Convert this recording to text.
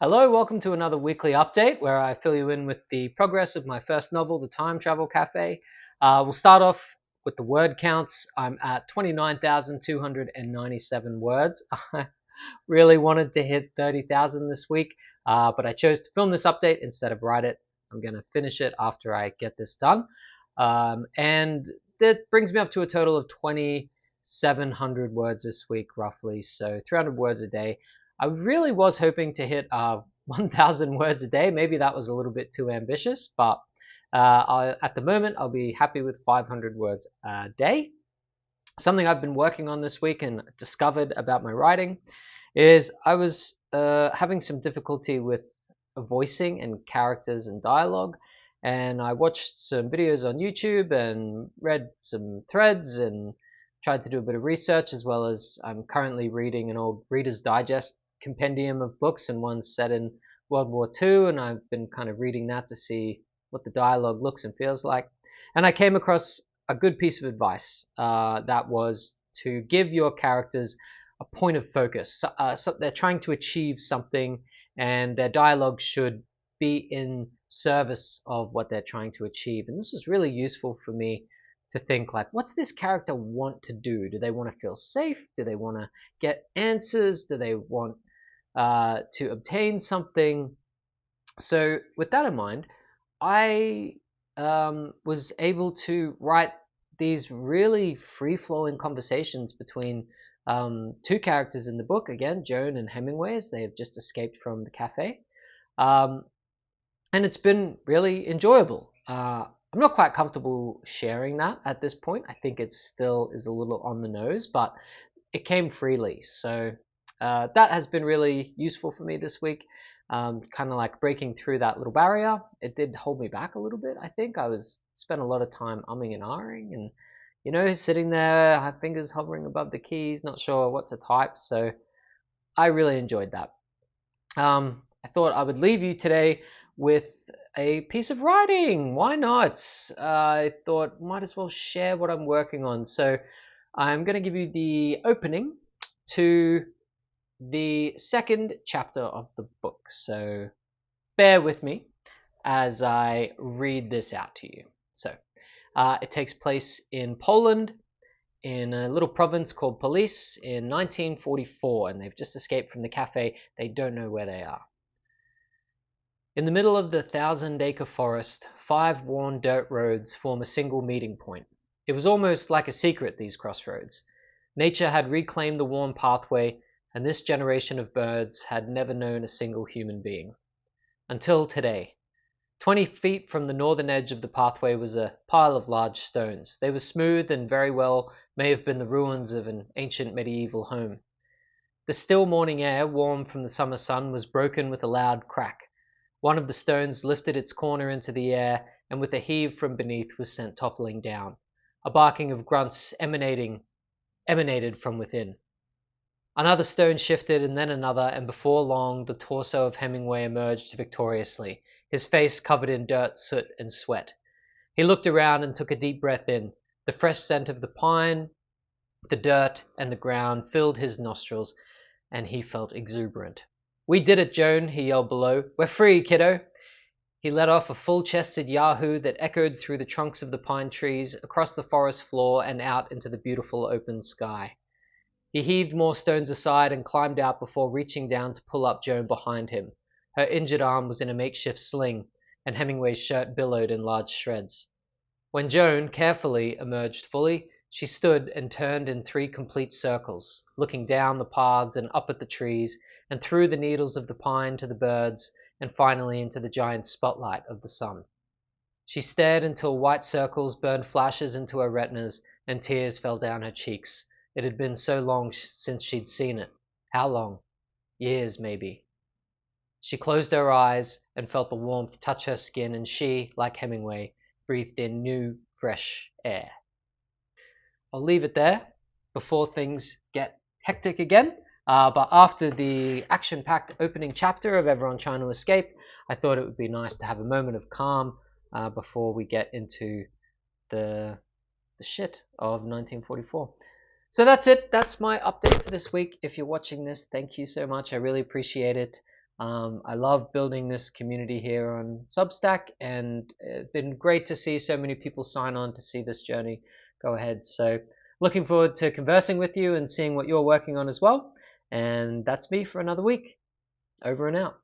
Hello, welcome to another weekly update where I fill you in with the progress of my first novel, The Time Travel Cafe. We'll start off with the word counts. I'm at 29,297 words. I really wanted to hit 30,000 this week, but I chose to film this update instead of write it. I'm going to finish it after I get this done. And that brings me up to a total of 2,700 words this week, roughly. So 300 words a day. I really was hoping to hit 1,000 words a day. Maybe that was a little bit too ambitious, but at the moment, I'll be happy with 500 words a day. Something I've been working on this week and discovered about my writing is I was having some difficulty with voicing and characters and dialogue. And I watched some videos on YouTube and read some threads and tried to do a bit of research, as well as I'm currently reading an old Reader's Digest compendium of books, and one set in World War II. And I've been kind of reading that to see what the dialogue looks and feels like. And I came across a good piece of advice that was to give your characters a point of focus. So they're trying to achieve something, and their dialogue should be in service of what they're trying to achieve. And this is really useful for me to think like, what's this character want to do? Do they want to feel safe? Do they want to get answers? Do they want to obtain something? So with that in mind, I was able to write these really free-flowing conversations between two characters in the book. Again, Joan and Hemingway, as they have just escaped from the cafe. Um, and it's been really enjoyable. I'm not quite comfortable sharing that at this point. I think it still is a little on the nose, but it came freely. So that has been really useful for me this week. Kind of like breaking through that little barrier. It did hold me back a little bit. I think I was spent a lot of time umming and ahhing, and sitting there, my fingers hovering above the keys, not sure what to type. So I really enjoyed that. I thought I would leave you today with a piece of writing. Why not? I thought might as well share what I'm working on. So I'm going to give you the opening to the second chapter of the book. So bear with me as I read this out to you. So it takes place in Poland, in a little province called Police in 1944, and they've just escaped from the cafe. They don't know where they are. In the middle of the thousand-acre forest, 5 worn dirt roads form a single meeting point. It was almost like a secret, these crossroads. Nature had reclaimed the worn pathway, and this generation of birds had never known a single human being. Until today. 20 feet from the northern edge of the pathway was a pile of large stones. They were smooth and very well may have been the ruins of an ancient medieval home. The still morning air, warm from the summer sun, was broken with a loud crack. One of the stones lifted its corner into the air, and with a heave from beneath was sent toppling down. A barking of grunts emanated from within. Another stone shifted, and then another, and before long the torso of Hemingway emerged victoriously, his face covered in dirt, soot, and sweat. He looked around and took a deep breath in. The fresh scent of the pine, the dirt, and the ground filled his nostrils, and he felt exuberant. "We did it, Joan," he yelled below. "We're free, kiddo." He let off a full-chested yahoo that echoed through the trunks of the pine trees, across the forest floor, and out into the beautiful open sky. He heaved more stones aside and climbed out before reaching down to pull up Joan behind him. Her injured arm was in a makeshift sling, and Hemingway's shirt billowed in large shreds. When Joan carefully emerged fully, she stood and turned in 3 complete circles, looking down the paths and up at the trees, and through the needles of the pine to the birds, and finally into the giant spotlight of the sun. She stared until white circles burned flashes into her retinas, and tears fell down her cheeks. It had been so long since she'd seen it. How long? Years, maybe. She closed her eyes and felt the warmth touch her skin, and she, like Hemingway, breathed in new, fresh air. I'll leave it there before things get hectic again. But after the action-packed opening chapter of everyone trying to escape, I thought it would be nice to have a moment of calm before we get into the shit of 1944. So that's it. That's my update for this week. If you're watching this, thank you so much. I really appreciate it. I love building this community here on Substack, and it's been great to see so many people sign on to see this journey go ahead. So, looking forward to conversing with you and seeing what you're working on as well. And that's me for another week. Over and out.